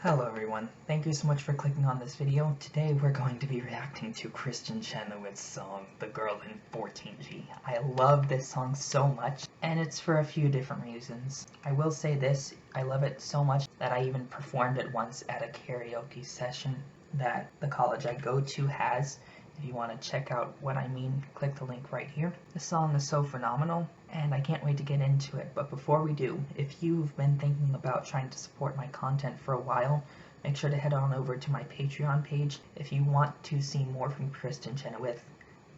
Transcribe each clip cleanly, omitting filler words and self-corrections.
Hello everyone, thank you so much for clicking on this video. Today we're going to be reacting to Kristin Chenoweth's song, The Girl in 14G. I love this song so much, and it's for a few different reasons. I will say this, I love it so much that I even performed it once at a karaoke session that the college I go to has. If you want to check out what I mean, click the link right here. This song is so phenomenal, and I can't wait to get into it. But before we do, if you've been thinking about trying to support my content for a while, make sure to head on over to my Patreon page. If you want to see more from Kristin Chenoweth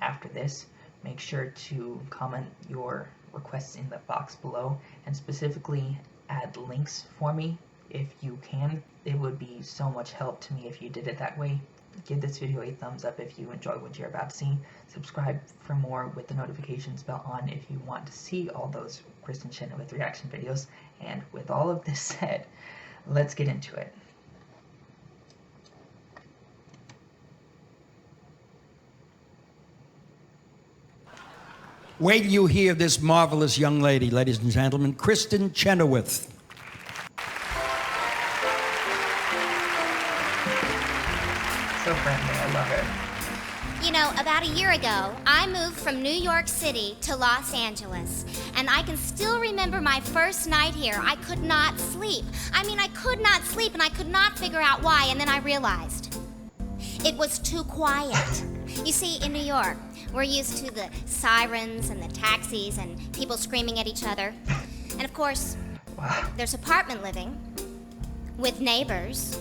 after this, make sure to comment your requests in the box below, and specifically add links for me if you can. It would be so much help to me if you did it that way. Give this video a thumbs up if you enjoy what you're about to see. Subscribe for more with the notifications bell on if you want to see all those Kristin Chenoweth reaction videos. And with all of this said, let's get into it. Wait till you hear this marvelous young lady, ladies and gentlemen, Kristin Chenoweth. So friendly, I love her. You know, about a year ago, I moved from New York City to Los Angeles, and I can still remember my first night here. I could not sleep. I could not sleep, and I could not figure out why, and then I realized it was too quiet. You see, in New York, we're used to the sirens and the taxis and people screaming at each other. And of course, Wow. there's apartment living with neighbors.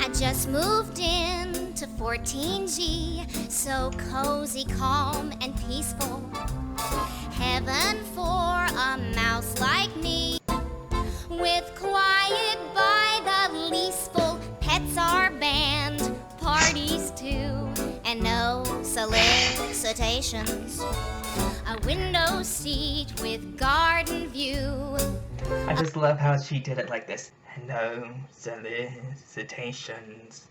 I just moved in to 14G, so cozy, calm, and peaceful. Heaven for a mouse like me, with quiet by the leaseful. Pets are banned, parties too, and no solicitations. A window seat with garden view. I just love how she did it like this. No solicitations.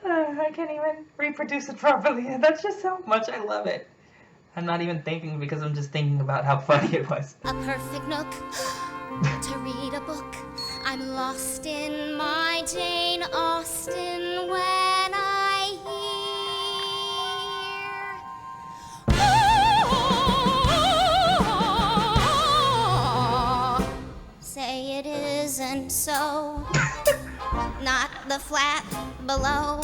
I can't even reproduce it properly. That's just so much. I love it. I'm not even thinking because I'm just thinking about how funny it was. A perfect nook to read a book. I'm lost in my Jane Austen when I hear say it isn't so, not the flat below.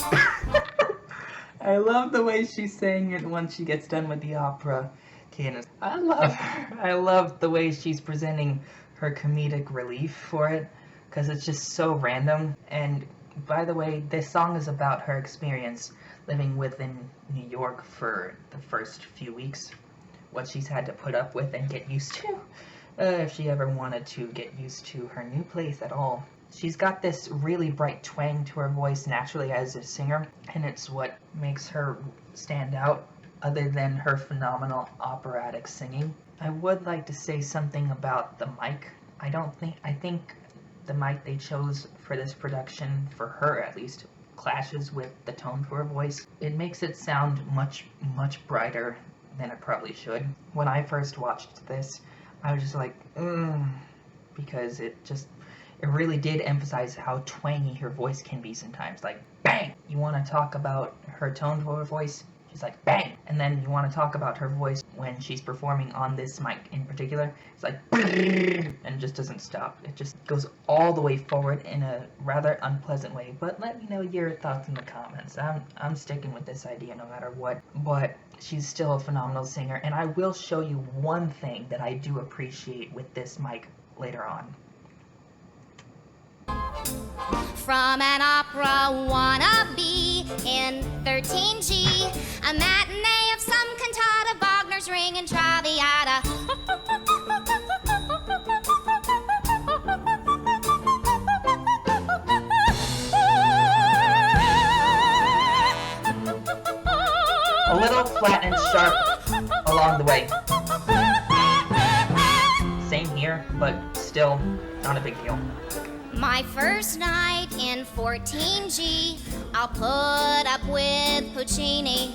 I love the way she's saying it once she gets done with the opera. Candace, I love her. I love the way she's presenting her comedic relief for it, because it's just so random. And by the way, this song is about her experience living within New York for the first few weeks, what she's had to put up with and get used to, if she ever wanted to get used to her new place at all. She's got this really bright twang to her voice naturally as a singer, and it's what makes her stand out other than her phenomenal operatic singing. I would like to say something about the mic. I think the mic they chose for this production, for her at least, clashes with the tone to her voice. It makes it sound much, much brighter than it probably should. When I first watched this, I was just like, because it really did emphasize how twangy her voice can be sometimes. Like, bang! You want to talk about her tone to her voice? She's like, bang! And then you want to talk about her voice when she's performing on this mic in particular. It's like, and just doesn't stop. It just goes all the way forward in a rather unpleasant way. But let me know your thoughts in the comments. I'm sticking with this idea no matter what. But she's still a phenomenal singer. And I will show you one thing that I do appreciate with this mic later on. From an opera wannabe in 13G, a matinee of some cantata, Wagner's Ring and Traviata. A little flat and sharp along the way. Same here, but still not a big deal. My first night in 14G, I'll put up with Puccini.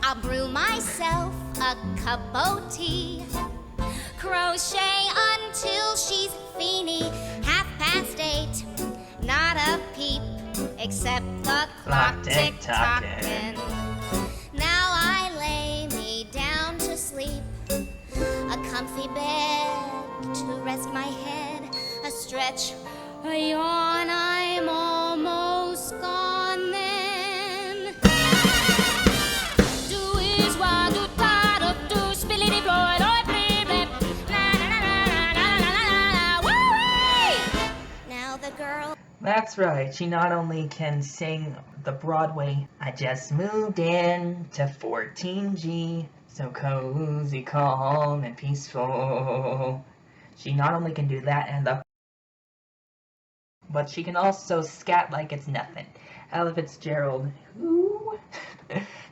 I'll brew myself a cup of tea, crochet except the clock tick-tocking. Now I lay me down to sleep, a comfy bed to rest my head, a stretch, a yawn, I'm almost gone then. Do is why do ta do do spillity floyd or blip blip. La la la la la la la la la. Now the girl. That's right, she not only can sing the Broadway, I just moved in to 14G, so cozy, calm, and peaceful. She not only can do that and the, but she can also scat like it's nothing. Ella Fitzgerald, who?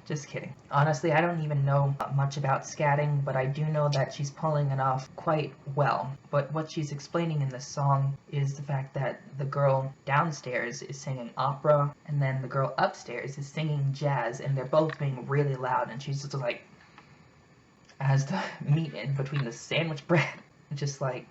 Just kidding. Honestly, I don't even know much about scatting, but I do know that she's pulling it off quite well. But what she's explaining in this song is the fact that the girl downstairs is singing opera, and then the girl upstairs is singing jazz, and they're both being really loud, and she's just like, as the meat in between the sandwich bread, just like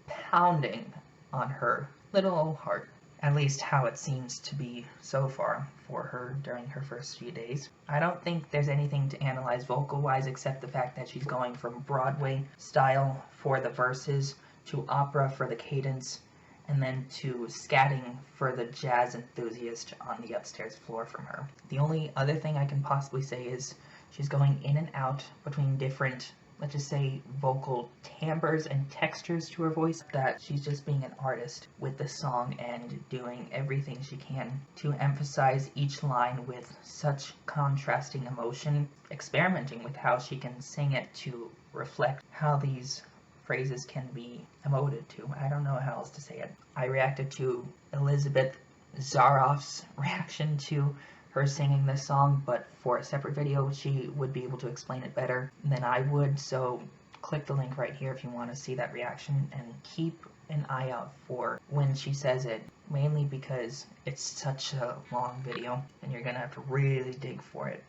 pounding on her little old heart. At least how it seems to be so far for her during her first few days. I don't think there's anything to analyze vocal-wise except the fact that she's going from Broadway style for the verses to opera for the cadence, and then to scatting for the jazz enthusiast on the upstairs floor from her. The only other thing I can possibly say is she's going in and out between different, let's just say, vocal timbres and textures to her voice, that she's just being an artist with the song and doing everything she can to emphasize each line with such contrasting emotion, experimenting with how she can sing it to reflect how these phrases can be emoted to. I don't know how else to say it. I reacted to Elizabeth Zaroff's reaction to her singing this song, but for a separate video she would be able to explain it better than I would, so click the link right here if you want to see that reaction, and keep an eye out for when she says it, mainly because it's such a long video and you're gonna have to really dig for it.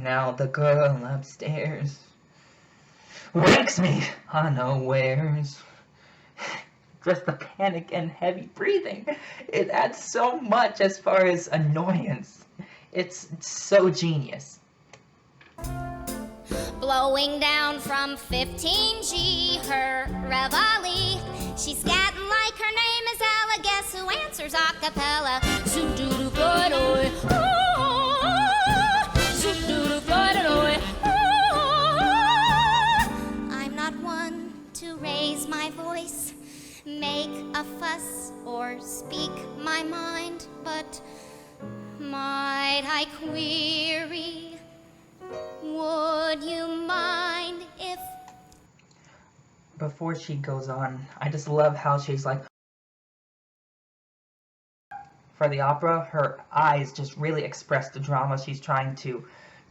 Now the girl upstairs wakes me unawares. Just the panic and heavy breathing. It adds so much as far as annoyance. It's so genius. Blowing down from 15G, her reveille. She's scatting like her name is Ella. Guess who answers a cappella? Zoop-doo-doo-floyd-oy. Zoop-doo-doo-floyd-oy. I'm not one to raise my voice, make a fuss, or speak my mind, but might I query, would you mind if... Before she goes on, I just love how she's like, for the opera, her eyes just really express the drama she's trying to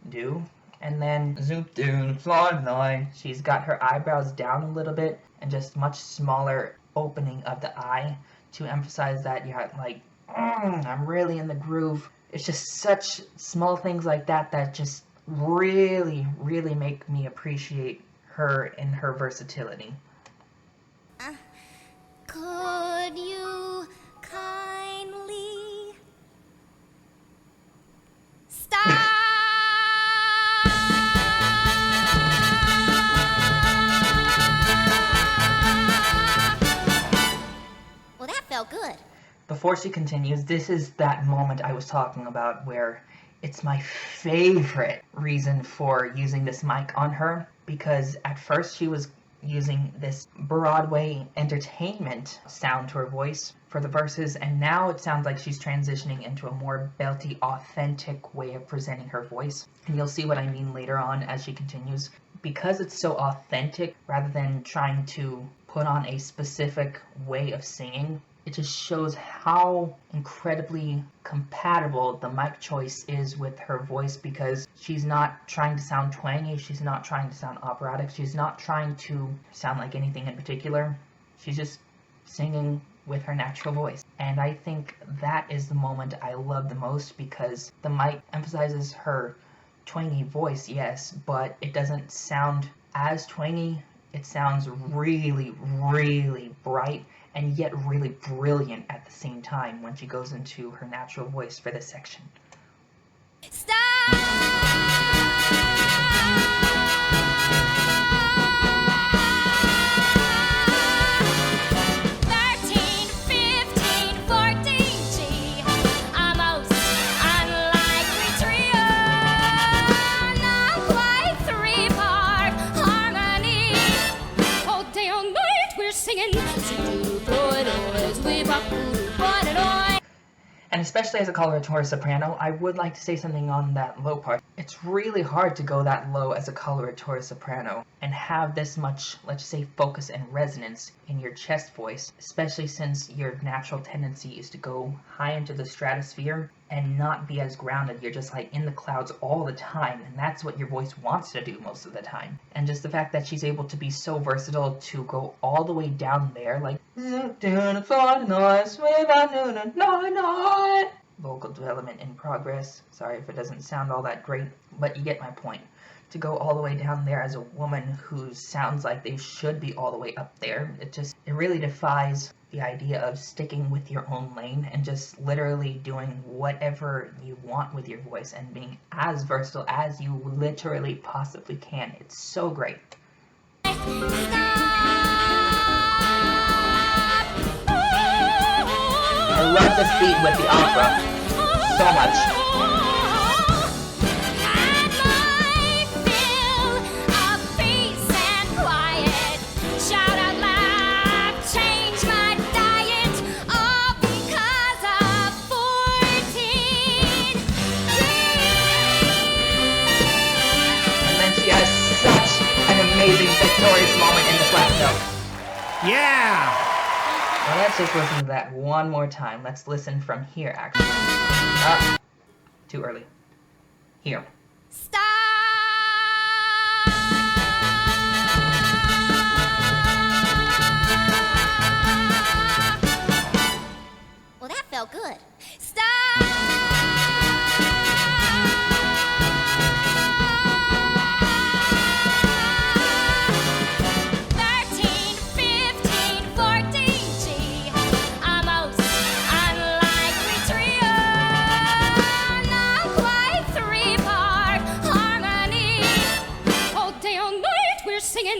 do. And then, zoop doon, fly line, she's got her eyebrows down a little bit, and just much smaller opening of the eye to emphasize that, yeah, like, I'm really in the groove. It's just such small things like that that just really, really make me appreciate her and her versatility. Could you kindly stop? Well, that felt good. Before she continues, this is that moment I was talking about where it's my favorite reason for using this mic on her, because at first she was using this Broadway entertainment sound to her voice for the verses, and now it sounds like she's transitioning into a more belty, authentic way of presenting her voice. And you'll see what I mean later on as she continues. Because it's so authentic, rather than trying to put on a specific way of singing, it just shows how incredibly compatible the mic choice is with her voice, because she's not trying to sound twangy, she's not trying to sound operatic, she's not trying to sound like anything in particular. She's just singing with her natural voice. And I think that is the moment I love the most, because the mic emphasizes her twangy voice, yes, but it doesn't sound as twangy It sounds really, really bright and yet really brilliant at the same time when she goes into her natural voice for this section. Stop! 13, 15, 14G, a most unlikely trio. Not quite 3-part harmony. All day, all night, we're singing. And especially as a coloratura soprano, I would like to say something on that low part. It's really hard to go that low as a coloratura soprano and have this much, let's say, focus and resonance in your chest voice, especially since your natural tendency is to go high into the stratosphere and not be as grounded. You're just like in the clouds all the time, and that's what your voice wants to do most of the time. And just the fact that she's able to be so versatile to go all the way down there, like vocal development in progress. Sorry if it doesn't sound all that great, but you get my point. To go all the way down there as a woman who sounds like they should be all the way up there, it really defies the idea of sticking with your own lane and just literally doing whatever you want with your voice and being as versatile as you literally possibly can. It's so great. I love this beat with the opera so much. Amazing victorious moment in the flat note. Yeah! Well, let's just listen to that one more time. Let's listen from here, actually. Too early. Here. Stop! Well, that felt good. Stop! 13, 15, 14G, a most unlikely trio. Not quite 3-part harmony. All day, all night, we're singing.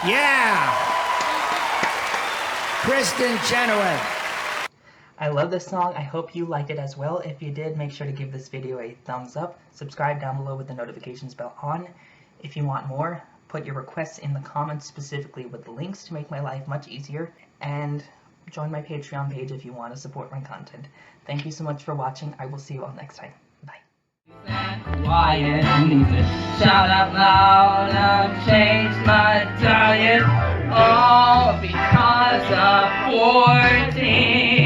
Yeah! Kristin Chenoweth. I love this song. I hope you liked it as well. If you did, make sure to give this video a thumbs up. Subscribe down below with the notifications bell on. If you want more, put your requests in the comments, specifically with the links to make my life much easier. And join my Patreon page if you want to support my content. Thank you so much for watching. I will see you all next time. Bye. Quiet music. Shout out loud, I've changed my diet, all because of 14.